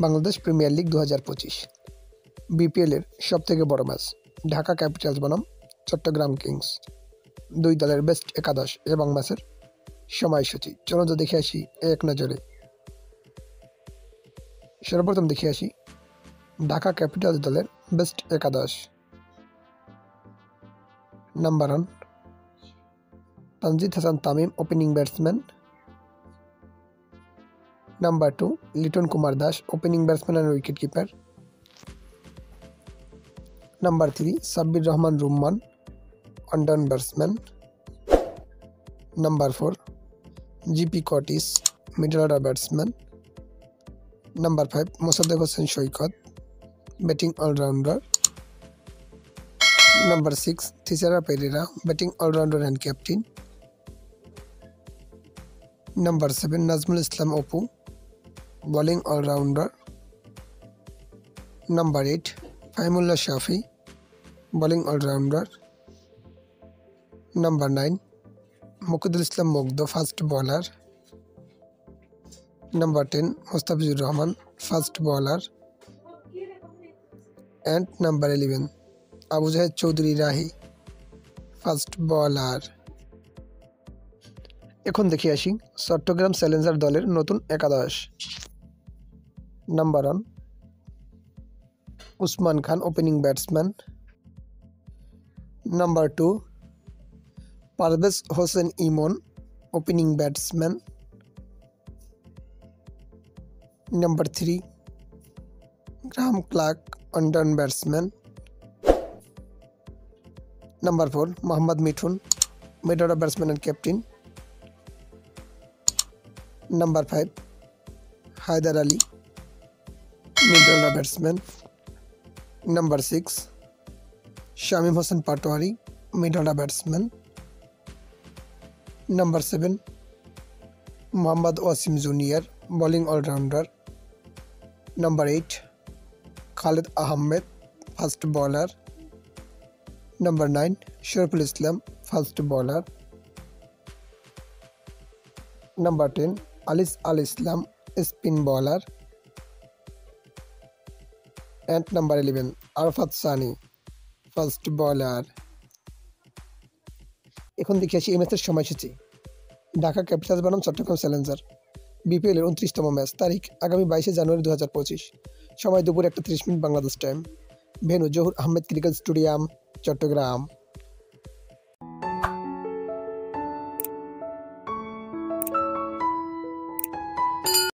Bangladesh premier league 2025 বিপিএলের সবথেকে বড় ম্যাচ ঢাকা ক্যাপিটালস বনাম চট্টগ্রাম কিংস। দুই দলের বেস্ট একাদশ এবং ম্যাচের সময়সূচি চলুন তো দেখে আসি এক নজরে। সর্বপ্রথম দেখে আসি ঢাকা ক্যাপিটালস দলের বেস্ট একাদশ। Number 1 Tanzid Hasan Tamim, opening batsman. Number 2 Liton Kumar Das, opening batsman and wicket keeper. Number 3 Sabbir Rahman Rumman, on down batsman. Number 4 JP Curtis, middle order batsman. Number 5 Mosaddek Hossain Saikat, batting allrounder. Number 6 Thisara Perera, batting allrounder and captain. Number 7 Nazmul Islam Apu, bowling allrounder. Number 8 Fahimullah Shafi, bowling allrounder. Number 9 Mukidul Islam Mugdho, fast bowler. Number 10 Mustafizur Rahman, fast bowler. And number 11 Abu Jahed Chowdhury Rahi, fast bowler. এখন দেখে আসি Chattogram challenger দলের নতুন একাদশ। Number 1 Usman Khan, opening batsman. Number 2 Parvez Hossain Emon, opening batsman. Number 3 Graham Clarke, on down batsman. Number 4 Mohammad Mithun, middle order batsman and captain. Number 5 Haider Ali, middle order batsman. Number 6 Shamim Hossain Patwari, middle order batsman. Number 7 Mohammad Wasim junior, bowling allrounder. Number 8 Khaled Ahmed, fast bowler. Number 9 Shoriful Islam, fast bowler. Number 10 Aliss Al Islam, spin bowler. And number 11 Arafat Sunny, fast bowler. এখন দেখে আসি এই ম্যাচের সময়সূচি। Dhaka Capitals বনাম Chittagong Challenger বিপিএলের 29তম match, তারিখ আগামী 22শে জানুয়ারি 2025, সময় দুপুর 1:30 Bangladesh time. Venue Zahur Ahmed cricket stadium, Chittagong.